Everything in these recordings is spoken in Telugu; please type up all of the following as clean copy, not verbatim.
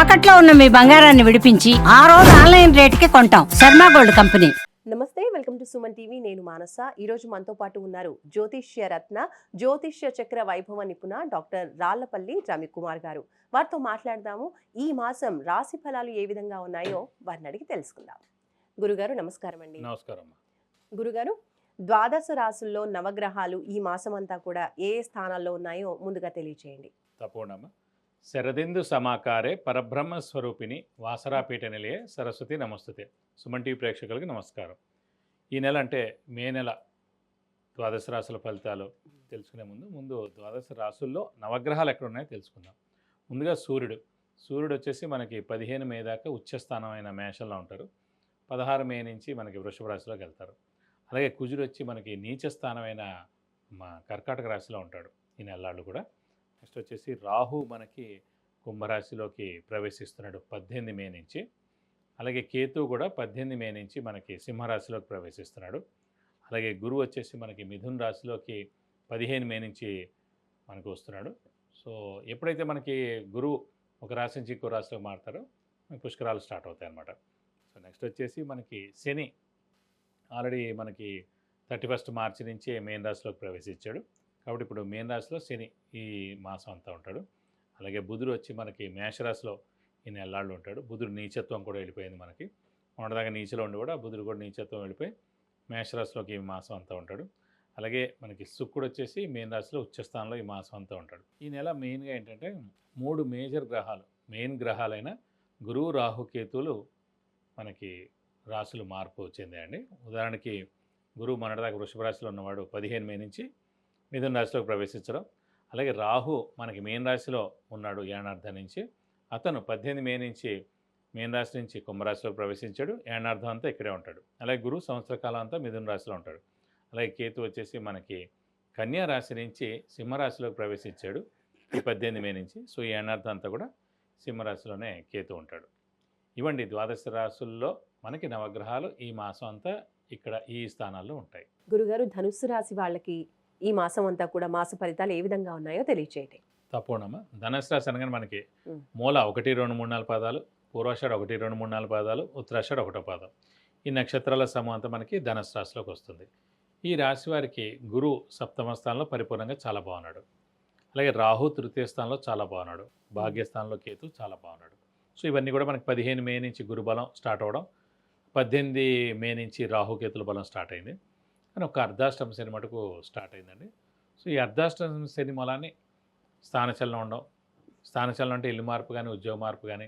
తాకట్లో ఉన్న మీ బంగారాన్ని విడిపించి ఆ రోజు ఆన్లైన్ రేటుకి కొంటాం. Sharma gold company. నమస్తే, వెల్కమ్ టు సుమన్ టీవీ. నేను మానస. ఈరోజు మనతో పాటు ఉన్నారు జ్యోతిష్య రత్న, జ్యోతిష్య చక్ర వైభవ నిపుణ డాక్టర్ రాళ్లపల్లి రవికుమార్ గారు. వారితో మాట్లాడదాము. ఈ మాసం రాశి ఫలాలు ఏ విధంగా ఉన్నాయో వారిని అడిగి తెలుసుకుందాం. గురుగారు నమస్కారం అండి. నమస్కారం. గురుగారు, ద్వాదశ రాశుల్లో నవగ్రహాలు ఈ మాసం అంతా కూడా ఏ స్థానాల్లో ఉన్నాయో ముందుగా తెలియచేయండి. తప్పకుండా. శరదిందు సమాకారే పరబ్రహ్మ స్వరూపిణి వాసరాపీఠ నిలయే సరస్వతి నమస్తుతే. సుమన్ టీవీ ప్రేక్షకులకి నమస్కారం. ఈ నెల అంటే మే నెల ద్వాదశ రాశుల ఫలితాలు తెలుసుకునే ముందు ద్వాదశ రాశుల్లో నవగ్రహాలు ఎక్కడ ఉన్నాయో తెలుసుకుందాం. ముందుగా సూర్యుడు వచ్చేసి మనకి 15 మే దాకా ఉచ్చస్థానమైన మేషంలో ఉంటారు. 16 మే నుంచి మనకి వృషభ రాశిలోకి వెళ్తారు. అలాగే కుజుడు వచ్చి మనకి నీచ స్థానమైన కర్కాటక రాశిలో ఉంటాడు ఈ నెలలు కూడా. నెక్స్ట్ వచ్చేసి రాహు మనకి కుంభరాశిలోకి ప్రవేశిస్తున్నాడు 18 మే నుంచి. అలాగే కేతు కూడా 18 మే నుంచి మనకి సింహరాశిలోకి ప్రవేశిస్తున్నాడు. అలాగే గురువు వచ్చేసి మనకి మిథున్ రాశిలోకి 15 మే నుంచి మనకు వస్తున్నాడు. సో ఎప్పుడైతే మనకి గురువు ఒక రాశి నుంచి ఇంకో రాశిలోకి మారుతారో పుష్కరాలు స్టార్ట్ అవుతాయి అన్నమాట. సో నెక్స్ట్ వచ్చేసి మనకి శని ఆల్రెడీ మనకి 31 మార్చి నుంచి మేన్ రాశిలోకి ప్రవేశించాడు. కాబట్టి ఇప్పుడు మేన్ రాశిలో శని ఈ మాసం అంతా ఉంటాడు. అలాగే బుధుడు వచ్చి మనకి మేషరాశిలో ఈ నెలలు ఉంటాడు. బుధుడు నీచత్వం కూడా వెళ్ళిపోయింది మనకి. మొన్నదాకా నీచలో ఉండి కూడా బుధుడు కూడా నీచత్వం వెళ్ళిపోయి మేషరాశిలోకి ఈ మాసం అంతా ఉంటాడు. అలాగే మనకి శుక్రుడు వచ్చేసి మేన్ రాశిలో ఉచ్చస్థానంలో ఈ మాసం అంతా ఉంటాడు. ఈ నెల మెయిన్గా ఏంటంటే 3 మేజర్ గ్రహాలు, మెయిన్ గ్రహాలైన గురువు, రాహు, కేతువులు మనకి రాశులు మార్పు చెందాయండి. ఉదాహరణకి గురువు మొన్నటిదాకా వృషభ రాశిలో ఉన్నవాడు 15 మే నుంచి మిథున రాశిలోకి ప్రవేశించడం. అలాగే రాహు మనకి మేన్ రాశిలో ఉన్నాడు ఏనార్థం నుంచి. అతను 18 మే నుంచి మేన్ రాశి నుంచి కుంభరాశిలోకి ప్రవేశించాడు. ఏనార్థం అంతా ఇక్కడే ఉంటాడు. అలాగే గురువు సంవత్సర కాలం అంతా మిథున రాశిలో ఉంటాడు. అలాగే కేతు వచ్చేసి మనకి కన్యా రాశి నుంచి సింహరాశిలోకి ప్రవేశించాడు ఈ 18 మే నుంచి. సో ఈ ఏనార్థం అంతా కూడా సింహరాశిలోనే కేతు ఉంటాడు. ఇవ్వండి ద్వాదశ రాశుల్లో మనకి నవగ్రహాలు ఈ మాసం అంతా ఇక్కడ ఈ స్థానాల్లో ఉంటాయి. గురుగారు, ధనుస్సు రాశి వాళ్ళకి ఈ మాసం అంతా కూడా మాస ఫలితాలు ఏ విధంగా ఉన్నాయో తెలియచేయండి. తప్పకుండా. ధనుసు రాశి అనగానే మనకి మూల 1, 2, 3, 4 పాదాలు, పూర్వాషాఢ 1, 2, 3, 4 పాదాలు, ఉత్తరాషాఢ 1వ పాదం. ఈ నక్షత్రాల సమూహం అంతా మనకి ధనుసు రాశిలోకి వస్తుంది. ఈ రాశి వారికి గురువు సప్తమ స్థానంలో పరిపూర్ణంగా చాలా బాగున్నాడు. అలాగే రాహు తృతీయ స్థానంలో చాలా బాగున్నాడు. భాగ్యస్థానంలో కేతు చాలా బాగున్నాడు. సో ఇవన్నీ కూడా మనకి 15 మే నుంచి గురు బలం స్టార్ట్ అవ్వడం, 18 మే నుంచి రాహుకేతుల బలం స్టార్ట్ అయింది. కానీ ఒక అర్ధాష్టమ శని మటుకు స్టార్ట్ అయిందండి. సో ఈ అర్ధాష్టమ శని మూలాన్ని స్థానచలనం ఉండడం, స్థానచలనం అంటే ఇల్లు మార్పు కానీ, ఉద్యోగ మార్పు కానీ,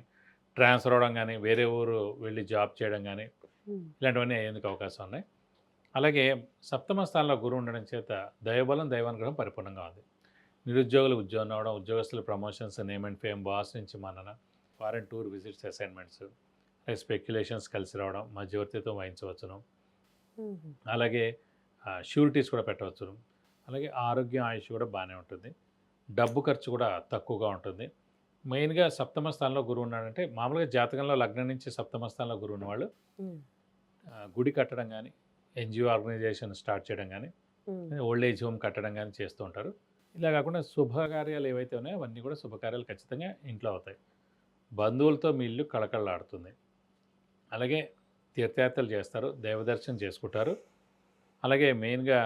ట్రాన్స్ఫర్ అవ్వడం కానీ, వేరే ఊరు వెళ్ళి జాబ్ చేయడం కానీ, ఇలాంటివన్నీ అయ్యేందుకు అవకాశం ఉన్నాయి. అలాగే సప్తమ స్థానంలో గురువు ఉండడం చేత దైవబలం, దైవానుగ్రహం పరిపూర్ణంగా ఉంది. నిరుద్యోగులు ఉద్యోగం రావడం, ఉద్యోగస్తుల promotions, name and fame, boss నుంచి మన్నన, foreign tour visits, assignments, speculations కలిసి రావడం, మధ్యవర్తిత్వం వహించవచ్చును. అలాగే షూరిటీస్ కూడా పెట్టవచ్చును. అలాగే ఆరోగ్యం, ఆయుష్ కూడా బాగానే ఉంటుంది. డబ్బు ఖర్చు కూడా తక్కువగా ఉంటుంది. మెయిన్గా సప్తమ స్థానంలో గురువు ఉన్నాడంటే మామూలుగా జాతకంలో లగ్నం నుంచి సప్తమ స్థానంలో గురువు ఉన్నవాళ్ళు గుడి కట్టడం కానీ, ఎన్జిఓ ఆర్గనైజేషన్ స్టార్ట్ చేయడం కానీ, ఓల్డ్ ఏజ్ హోమ్ కట్టడం కానీ చేస్తూ ఉంటారు. ఇలా కాకుండా శుభకార్యాలు ఏవైతే ఉన్నాయో అవన్నీ కూడా శుభకార్యాలు ఖచ్చితంగా ఇంట్లో అవుతాయి. బంధువులతో మీ ఇల్లు కళకళలాడుతుంది. అలాగే తీర్థయాత్రలు చేస్తారు, దైవదర్శనం చేసుకుంటారు. అలాగే మెయిన్గా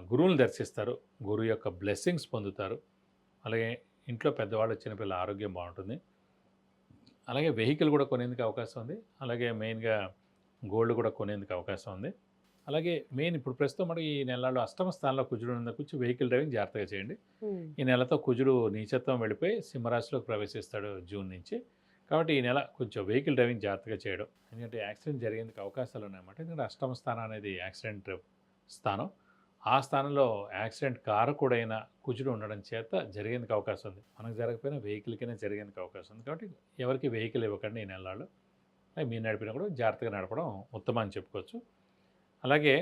గురువుని దర్శిస్తారు, గురువు యొక్క బ్లెస్సింగ్స్ పొందుతారు. అలాగే ఇంట్లో పెద్దవాళ్ళు, చిన్నపిల్లల ఆరోగ్యం బాగుంటుంది. అలాగే వెహికల్ కూడా కొనేందుకు అవకాశం ఉంది. అలాగే మెయిన్గా గోల్డ్ కూడా కొనేందుకు అవకాశం ఉంది. అలాగే మెయిన్ ఇప్పుడు ప్రస్తుతం మనకి ఈ నెలలో అష్టమ స్థానంలో కుజుడు ఉన్న కూర్చు వెహికల్ డ్రైవింగ్ జాగ్రత్తగా చేయండి. ఈ నెలతో కుజుడు నీచత్వం వెళ్ళిపోయి సింహరాశిలోకి ప్రవేశిస్తాడు జూన్ నుంచి. కాబట్టి ఈ నెల కొంచెం వెహికల్ డ్రైవింగ్ జాగ్రత్తగా చేయడం, ఎందుకంటే యాక్సిడెంట్ జరిగేందుకు అవకాశాలు ఉన్నాయన్నమాట. ఎందుకంటే అష్టమ స్థానం అనేది యాక్సిడెంట్ స్థానం. ఆ స్థానంలో యాక్సిడెంట్ కారకుడైన కుజుడు ఉండడం చేత జరిగేందుకు అవకాశం ఉంది. మనకు జరగకపోయినా వెహికల్కైనా జరిగేందుకు అవకాశం ఉంది. కాబట్టి ఎవరికి వెహికల్ ఇవ్వకండి ఈ నెలలో. మీరు నడిపినా కూడా జాగ్రత్తగా నడపడం ఉత్తమం అని చెప్పుకోవచ్చు. అలాగే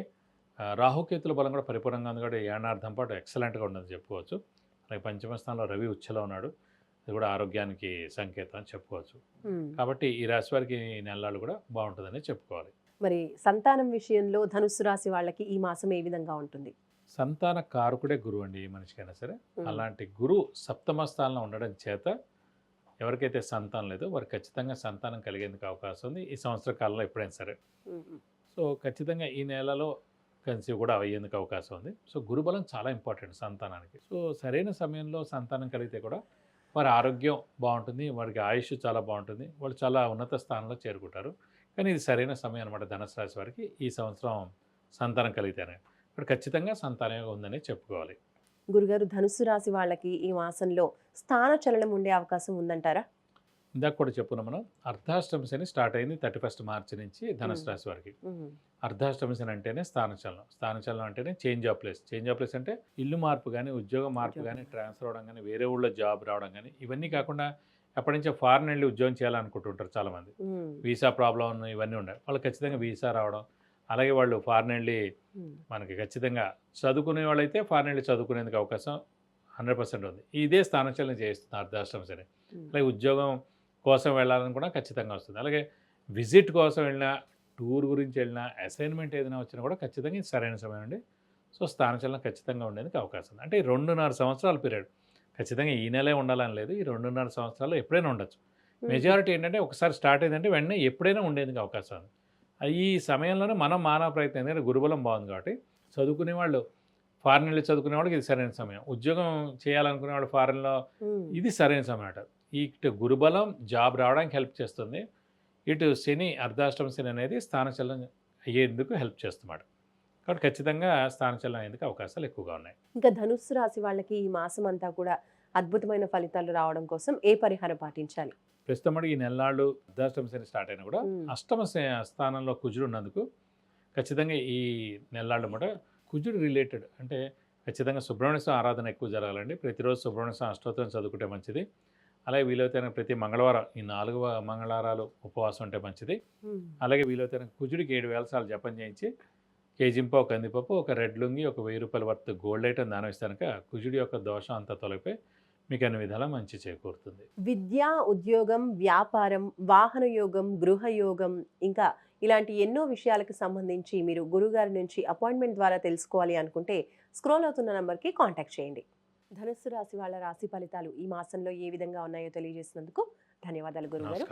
రాహుకేతుల బలం కూడా పరిపూర్ణంగా ఉంది. కాబట్టి ఏనార్థం పాటు ఎక్సలెంట్గా ఉండదని చెప్పుకోవచ్చు. అలాగే పంచమ స్థానంలో రవి ఉచ్చలో ఉన్నాడు. అది కూడా ఆరోగ్యానికి సంకేతం అని చెప్పుకోవచ్చు. కాబట్టి ఈ రాశి వారికి ఈ నెలలు కూడా బాగుంటుందని చెప్పుకోవాలి. మరి సంతానం విషయంలో ధనుస్సు రాశి వాళ్ళకి ఈ మాసం ఏ విధంగా ఉంటుంది? సంతాన కారకుడే గురువు అండి ఏ మనిషికైనా సరే. అలాంటి గురువు సప్తమ స్థానంలో ఉండడం చేత ఎవరికైతే సంతానం లేదో వారికి ఖచ్చితంగా సంతానం కలిగేందుకు అవకాశం ఉంది ఈ సంవత్సర కాలంలో ఎప్పుడైనా సరే. సో ఖచ్చితంగా ఈ నెలలో కన్సీవ్ కూడా అయ్యేందుకు అవకాశం ఉంది. సో గురుబలం చాలా ఇంపార్టెంట్ సంతానానికి. సో సరైన సమయంలో సంతానం కలిగితే కూడా వారి ఆరోగ్యం బాగుంటుంది, వారికి ఆయుష్ చాలా బాగుంటుంది, వాళ్ళు చాలా ఉన్నత స్థానంలో చేరుకుంటారు. కానీ ఇది సరైన సమయం అనమాట ధనుసు రాశి వారికి ఈ సంవత్సరం సంతానం కలిగితేనే. ఇక్కడ ఖచ్చితంగా సంతానం ఉందని చెప్పుకోవాలి. గురుగారు, ధనుసు రాశి వాళ్ళకి ఈ మాసంలో స్థాన చలనం ఉండే అవకాశం ఉందంటారా? ఇందాక కూడా చెప్పుకున్నాం మనం, అర్ధాష్టమి శని స్టార్ట్ అయింది 31 మార్చి నుంచి ధనుసు రాశి వారికి. అర్ధాష్టమి శని అంటేనే స్థానచలనం. స్థానచలనం అంటేనే change of place. Change of place అంటే ఇల్లు మార్పు కానీ, ఉద్యోగం మార్పు కానీ, ట్రాన్స్ఫర్ అవడం కానీ, వేరే ఊళ్ళో జాబ్ రావడం కానీ, ఇవన్నీ కాకుండా ఎప్పటి నుంచో ఫారెన్ వెళ్ళి ఉద్యోగం చేయాలనుకుంటుంటారు చాలామంది. వీసా ప్రాబ్లం ఇవన్నీ ఉన్నాయి, వాళ్ళు ఖచ్చితంగా వీసా రావడం. అలాగే వాళ్ళు ఫారెన్ వెళ్ళి మనకి ఖచ్చితంగా చదువుకునే వాళ్ళైతే ఫారెన్ వెళ్ళి చదువుకునేందుకు అవకాశం 100% ఉంది. ఇదే స్థానచలనం చేస్తుంది అర్ధాష్టమి శని. అలాగే ఉద్యోగం కోసం వెళ్ళాలని కూడా ఖచ్చితంగా వస్తుంది. అలాగే విజిట్ కోసం వెళ్ళినా, టూర్ గురించి వెళ్ళినా, అసైన్మెంట్ ఏదైనా వచ్చినా కూడా ఖచ్చితంగా ఇది సరైన సమయం అండి. సో స్థానచలనం ఖచ్చితంగా ఉండేందుకు అవకాశం ఉంది. అంటే 2.5 సంవత్సరాల పీరియడ్, ఖచ్చితంగా ఈ నెలే ఉండాలని లేదు, ఈ 2.5 సంవత్సరాలు ఎప్పుడైనా ఉండొచ్చు. మెజారిటీ ఏంటంటే ఒకసారి స్టార్ట్ అయిందంటే వెంటనే ఎప్పుడైనా ఉండేందుకు అవకాశం ఉంది. ఈ సమయంలోనే మనం మానవ ప్రయత్నం, ఎందుకంటే గురుబలం బాగుంది కాబట్టి చదువుకునే వాళ్ళు ఫారెన్ వెళ్ళి చదువుకునే వాళ్ళకి ఇది సరైన సమయం. ఉద్యోగం చేయాలనుకునే వాళ్ళు ఫారెన్లో ఇది సరైన సమయం అంట. ఇటు గురుబలం జాబ్ రావడానికి హెల్ప్ చేస్తుంది, ఇటు శని అర్ధాష్టమ శని అనేది స్థానచలనం అయ్యేందుకు హెల్ప్ చేస్తున్నాడు. కాబట్టి ఖచ్చితంగా స్థానచలనం అయ్యేందుకు అవకాశాలు ఎక్కువగా ఉన్నాయి. ఇంకా ధనుస్సు రాశి వాళ్ళకి ఈ మాసం అంతా కూడా అద్భుతమైన ఫలితాలు రావడం కోసం ఏ పరిహారం పాటించాలి? ప్రస్తుతం ఈ నెలనాళ్ళు అర్ధాష్టమ శని స్టార్ట్ అయినా కూడా అష్టమ స్థానంలో కుజుడు ఉన్నందుకు ఖచ్చితంగా ఈ నెలనాళ్ళు కూడా కుజుడు రిలేటెడ్ అంటే ఖచ్చితంగా సుబ్రహ్మణ్య స్వామి ఆరాధన ఎక్కువ జరగాలండి. ప్రతిరోజు సుబ్రహ్మణ్య స్వామి అష్టోత్తరం చదువుకుంటే మంచిది. అలాగే వీలైతే ప్రతి మంగళవారం ఈ 4 మంగళవారాలు ఉపవాసం ఉంటే మంచిది. అలాగే వీలైతే కుజుడికి 7 వేల సార్లు జపం చేయించి కేజింపావు కందిపప్పు, ఒక రెడ్ లుంగి, ఒక 1000 రూపాయల వర్త్ గోల్డ్ ఐటమ్ దానం ఇస్తానుక కుజుడి యొక్క దోషం అంతా తొలగిపోయి మీకు అన్ని విధాలా మంచి చేకూరుతుంది. విద్య, ఉద్యోగం, వ్యాపారం, వాహన యోగం, గృహ యోగం, ఇంకా ఇలాంటి ఎన్నో విషయాలకు సంబంధించి మీరు గురుగారి నుంచి అపాయింట్మెంట్ ద్వారా తెలుసుకోవాలి అనుకుంటే స్క్రోల్ అవుతున్న నంబర్కి కాంటాక్ట్ చేయండి. ధనుస్సు రాశి వాళ్ళ రాశి ఫలితాలు ఈ మాసంలో ఏ విధంగా ఉన్నాయో తెలియజేసినందుకు ధన్యవాదాలు గురుగారు.